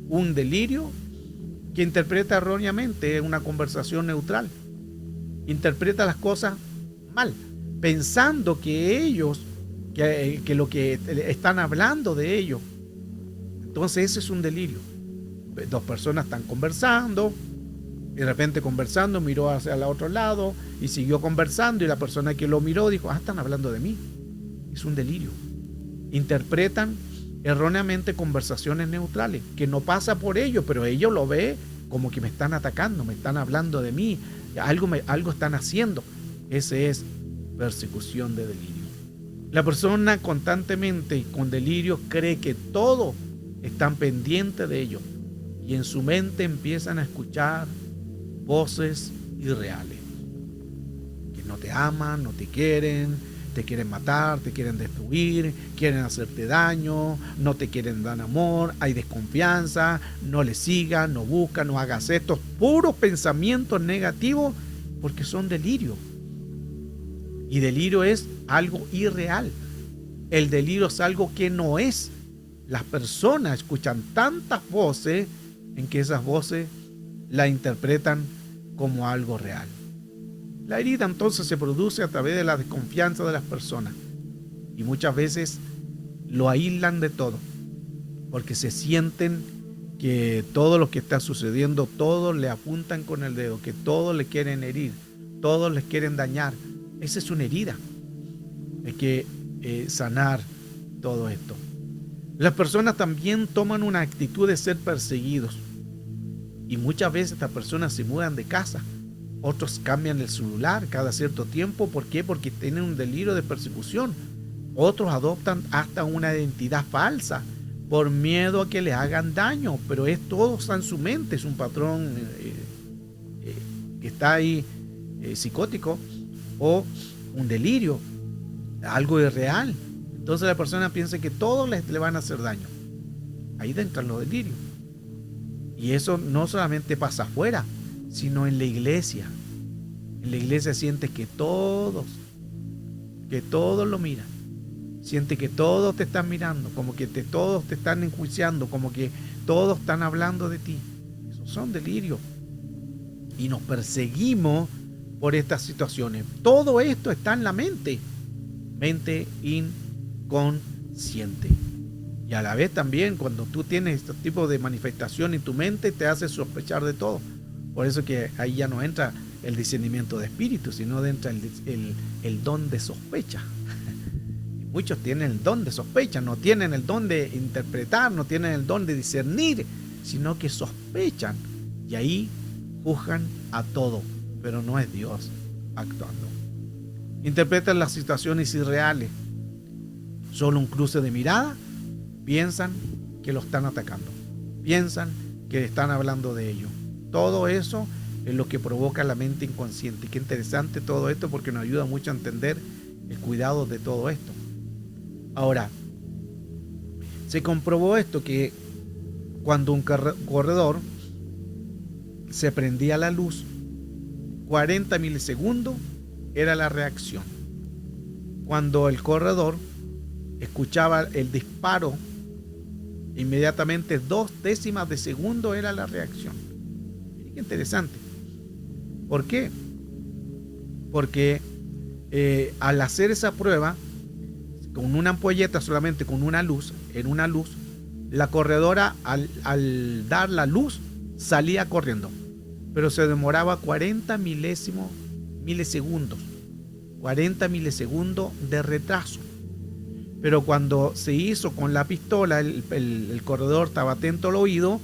un delirio? Que interpreta erróneamente una conversación neutral. Interpreta las cosas mal, pensando que ellos, que lo que están hablando de ellos. Entonces ese es un delirio. Dos personas están conversando, de repente conversando, miró hacia el otro lado y siguió conversando, y la persona que lo miró dijo, están hablando de mí. Es un delirio. Interpretan erróneamente conversaciones neutrales, que no pasa por ello, pero ellos lo ven como que me están atacando, me están hablando de mí, algo están haciendo. Ese es persecución de delirio. La persona constantemente con delirio cree que todos están pendientes de ellos, y en su mente empiezan a escuchar voces irreales, que no te aman, no te quieren matar, te quieren destruir, quieren hacerte daño, no te quieren dar amor, hay desconfianza, no le sigas, no buscas, no hagas esto, puros pensamientos negativos, porque son delirio. Y delirio es algo irreal. El delirio es algo que no es. Las personas escuchan tantas voces en que esas voces la interpretan como algo real. La herida entonces se produce a través de la desconfianza de las personas, y muchas veces lo aíslan de todo, porque se sienten que todo lo que está sucediendo, todos le apuntan con el dedo, que todos le quieren herir, todos les quieren dañar. Esa es una herida. Hay que sanar todo esto. Las personas también toman una actitud de ser perseguidos, y muchas veces estas personas se mudan de casa. Otros cambian el celular cada cierto tiempo. ¿Por qué? Porque tienen un delirio de persecución. Otros adoptan hasta una identidad falsa por miedo a que les hagan daño, pero todo está en su mente. Es un patrón que está ahí psicótico, o un delirio, algo irreal. Entonces la persona piensa que todos le van a hacer daño. Ahí entran los delirios. Y eso no solamente pasa afuera, sino en la iglesia. En la iglesia sientes que todos lo miran. Sientes que todos te están mirando, como que todos te están enjuiciando, como que todos están hablando de ti. Esos son delirios. Y nos perseguimos por estas situaciones. Todo esto está en la mente. Mente inconsciente. Y a la vez también, cuando tú tienes este tipo de manifestación en tu mente, te hace sospechar de todo. Por eso que ahí ya no entra el discernimiento de espíritu, sino entra el don de sospecha. Muchos tienen el don de sospecha, no tienen el don de interpretar, no tienen el don de discernir, sino que sospechan, y ahí juzgan a todo, pero no es Dios actuando. Interpretan las situaciones irreales. Solo un cruce de mirada, piensan que lo están atacando, piensan que están hablando de ello. Todo eso es lo que provoca la mente inconsciente. Qué interesante todo esto, porque nos ayuda mucho a entender el cuidado de todo esto. Ahora, se comprobó esto, que cuando un corredor se prendía la luz, 40 milisegundos era la reacción. Cuando el corredor escuchaba el disparo, inmediatamente 0.2 de segundo era la reacción. Qué interesante. ¿Por qué? Porque al hacer esa prueba con una ampolleta, solamente con una luz, la corredora al dar la luz salía corriendo, pero se demoraba 40 milisegundos, 40 milisegundos de retraso. Pero cuando se hizo con la pistola, el corredor estaba atento al oído,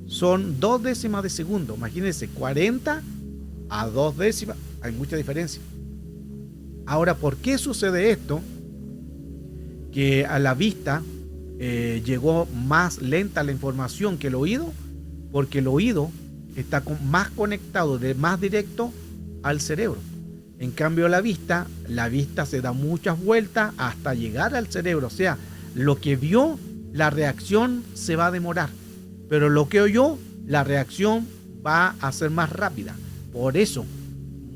son 0.2 de segundo. Imagínense, 40 a 0.2, hay mucha diferencia. Ahora, ¿por qué sucede esto? Que a la vista llegó más lenta la información que el oído, porque el oído está más conectado, más directo al cerebro. En cambio la vista se da muchas vueltas hasta llegar al cerebro. O sea, lo que vio, la reacción se va a demorar, pero lo que oyó, la reacción va a ser más rápida. Por eso,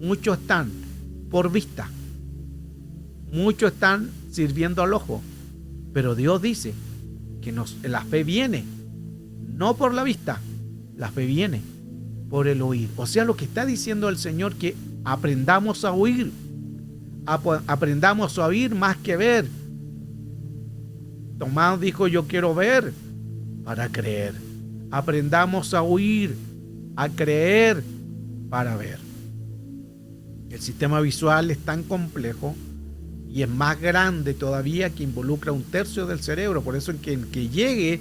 muchos están por vista, muchos están sirviendo al ojo, pero Dios dice que la fe viene no por la vista, la fe viene por el oír. O sea, lo que está diciendo el Señor, que aprendamos a oír, aprendamos a oír más que ver. Tomás dijo: yo quiero ver para creer. Aprendamos a oír, a creer para ver. El sistema visual es tan complejo y es más grande todavía, que involucra 1/3 del cerebro. Por eso en que llegue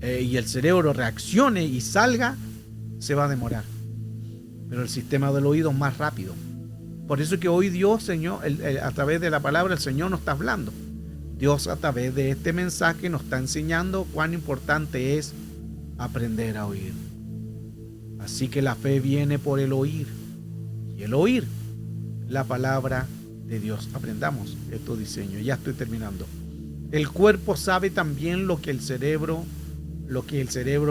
y el cerebro reaccione y salga, se va a demorar. Pero el sistema del oído es más rápido. Por eso que hoy Dios, Señor, a través de la palabra, el Señor nos está hablando. Dios, a través de este mensaje, nos está enseñando cuán importante es aprender a oír. Así que la fe viene por el oír, y el oír la palabra de Dios. Aprendamos estos diseños. Ya estoy terminando. El cuerpo sabe también lo que el cerebro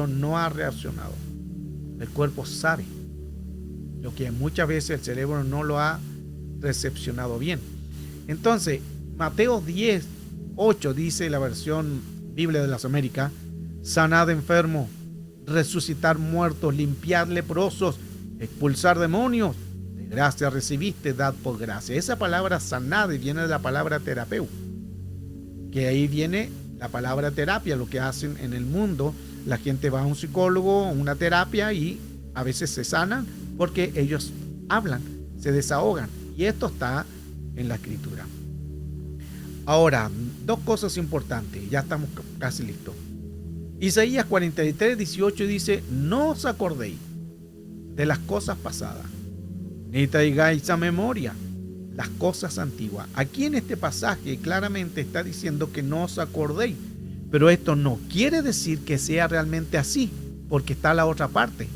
no ha reaccionado. El cuerpo sabe lo que muchas veces el cerebro no lo ha recepcionado bien. Entonces, Mateo 10:8 dice la versión Biblia de las Américas: sanad enfermos, resucitar muertos, limpiar leprosos, expulsar demonios. De gracia recibiste, dad por gracia. Esa palabra sanad viene de la palabra terapeu, que ahí viene la palabra terapia. Lo que hacen en el mundo, la gente va a un psicólogo, a una terapia, y a veces se sanan porque ellos hablan, se desahogan, y esto está en la Escritura. Ahora, dos cosas importantes, ya estamos casi listos. Isaías 43:18 dice: no os acordéis de las cosas pasadas, ni traigáis a memoria las cosas antiguas. Aquí en este pasaje claramente está diciendo que no os acordéis, pero esto no quiere decir que sea realmente así, porque está la otra parte.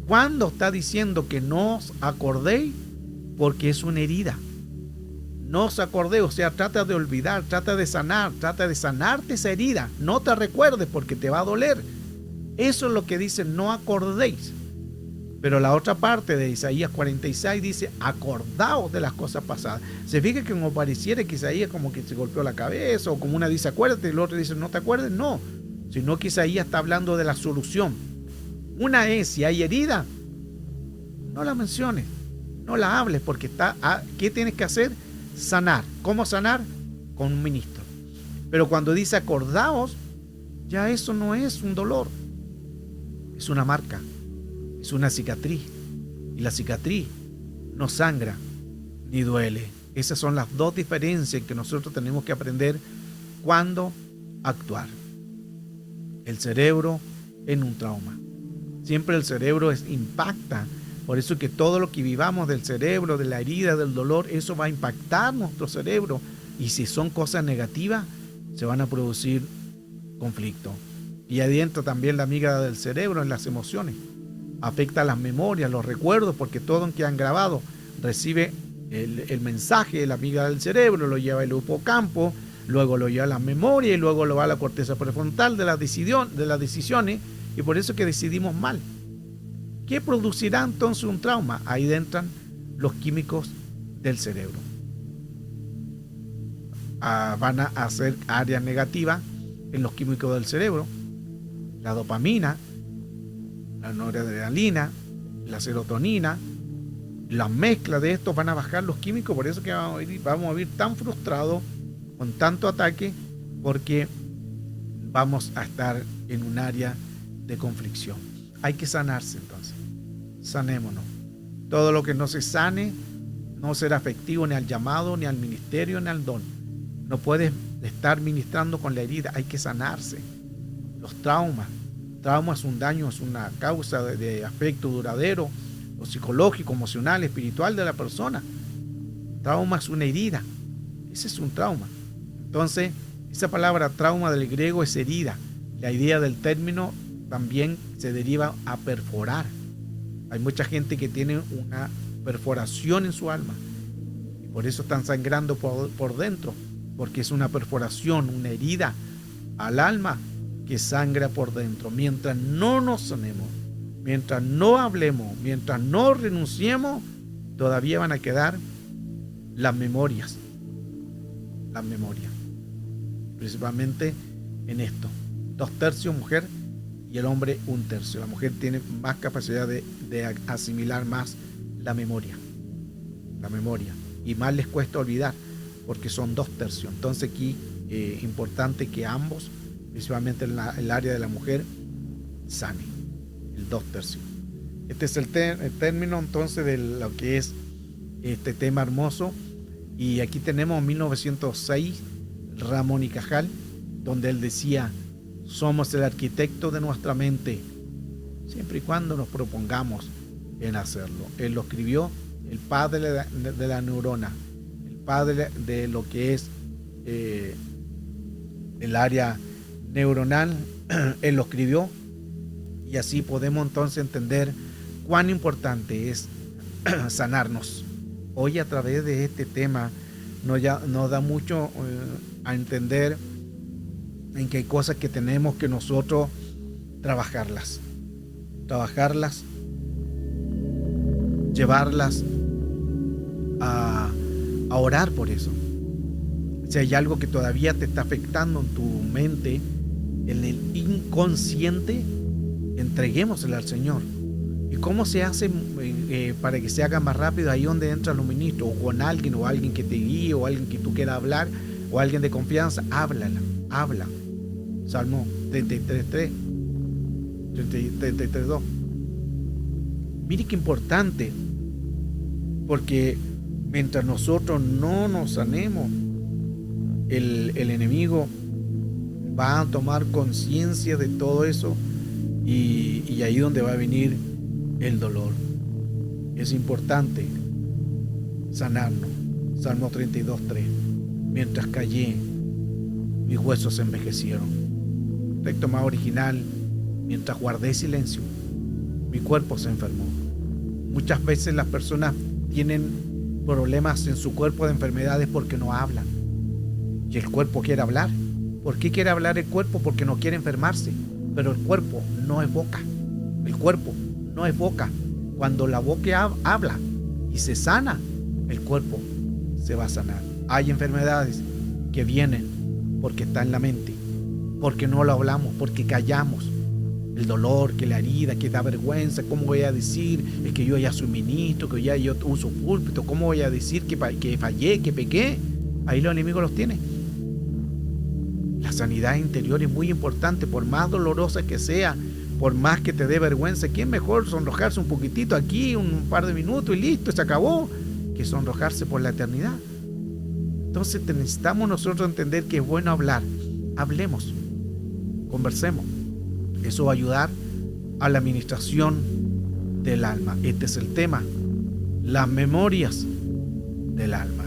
Cuando está diciendo que no os acordéis, porque es una herida. No os acordéis, o sea, trata de olvidar, trata de sanarte esa herida. No te recuerdes porque te va a doler. Eso es lo que dice: no acordéis. Pero la otra parte de Isaías 46 dice: acordaos de las cosas pasadas. Se fija que como pareciera que Isaías como que se golpeó la cabeza, o como una dice acuérdate y el otro dice no te acuerdes. No, sino que Isaías está hablando de la solución. Una es: si hay herida, no la menciones, no la hables, porque ¿qué tienes que hacer? Sanar. ¿Cómo sanar? Con un ministro. Pero cuando dice acordaos, ya eso no es un dolor, es una marca, es una cicatriz, y la cicatriz no sangra ni duele. Esas son las dos diferencias que nosotros tenemos que aprender cuando actuar. El cerebro en un trauma. Siempre el cerebro impacta. Por eso que todo lo que vivamos del cerebro, de la herida, del dolor, eso va a impactar nuestro cerebro. Y si son cosas negativas, se van a producir conflictos. Y adentro también la amígdala del cerebro, en las emociones. Afecta las memorias, los recuerdos, porque todo lo que han grabado recibe el mensaje de la amígdala del cerebro, lo lleva al hipocampo, luego lo lleva a la memoria y luego lo va a la corteza prefrontal de las decisiones, y por eso que decidimos mal. ¿Qué producirá entonces un trauma? Ahí entran los químicos del cerebro. Van a hacer áreas negativas en los químicos del cerebro. La dopamina, la noradrenalina, la serotonina, la mezcla de estos van a bajar los químicos. Por eso que vamos a vivir tan frustrados con tanto ataque, porque vamos a estar en un área de conflicción. Hay que sanarse entonces. Sanémonos. Todo lo que no se sane no será efectivo ni al llamado, ni al ministerio, ni al don. No puedes estar ministrando con la herida. Hay que sanarse. Los traumas. Trauma es un daño, es una causa de afecto duradero, o psicológico, emocional, espiritual de la persona. Trauma es una herida. Ese es un trauma. Entonces, esa palabra trauma del griego es herida. La idea del término también se deriva a perforar. Hay mucha gente que tiene una perforación en su alma y por eso están sangrando por dentro, porque es una perforación, una herida al alma que sangra por dentro. Mientras no nos sanemos, mientras no hablemos, mientras no renunciemos, todavía van a quedar las memorias, principalmente en esto: 2/3 mujer y el hombre 1/3. La mujer tiene más capacidad de asimilar más la memoria, y más les cuesta olvidar porque son 2/3. Entonces aquí es importante que ambos, principalmente en el área de la mujer, sane el 2/3. Este es el término entonces de lo que es este tema hermoso. Y aquí tenemos 1906, Ramón y Cajal, donde él decía: somos el arquitecto de nuestra mente, siempre y cuando nos propongamos en hacerlo. Él lo escribió, el padre de la neurona, el padre de lo que es el área neuronal. Él lo escribió, y así podemos entonces entender cuán importante es sanarnos. Hoy, a través de este tema, nos da mucho a entender en que hay cosas que tenemos que nosotros trabajarlas, llevarlas a orar por eso. Si hay algo que todavía te está afectando en tu mente, en el inconsciente, entreguémoselo al Señor. ¿Y cómo se hace para que se haga más rápido? Ahí donde entran los ministros, o con alguien, o alguien que te guíe, o alguien que tú quieras hablar, o alguien de confianza. Habla. Salmo 33:3, 33:2. Mire qué importante, porque mientras nosotros no nos sanemos, el enemigo va a tomar conciencia de todo eso, y ahí donde va a venir el dolor. Es importante sanarnos. Salmo 32:3. Mientras callé, mis huesos se envejecieron. Texto más original: mientras guardé silencio, mi cuerpo se enfermó. Muchas veces las personas tienen problemas en su cuerpo de enfermedades porque no hablan. Y el cuerpo quiere hablar. ¿Por qué quiere hablar el cuerpo? Porque no quiere enfermarse. Pero el cuerpo no es boca. Cuando la boca habla y se sana, el cuerpo se va a sanar. Hay enfermedades que vienen porque está en la mente, porque no lo hablamos, porque callamos. El dolor, que la herida, que da vergüenza. ¿Cómo voy a decir? Es que yo ya soy ministro, que ya yo uso púlpito. ¿Cómo voy a decir que fallé, que pequé? Ahí los enemigos los tienen. La sanidad interior es muy importante, por más dolorosa que sea, por más que te dé vergüenza. ¿Quién mejor sonrojarse un poquitito aquí, un par de minutos y listo, se acabó, que sonrojarse por la eternidad? Entonces necesitamos nosotros entender que es bueno hablar. Hablemos, conversemos. Eso va a ayudar a la administración del alma. Este es el tema: las memorias del alma.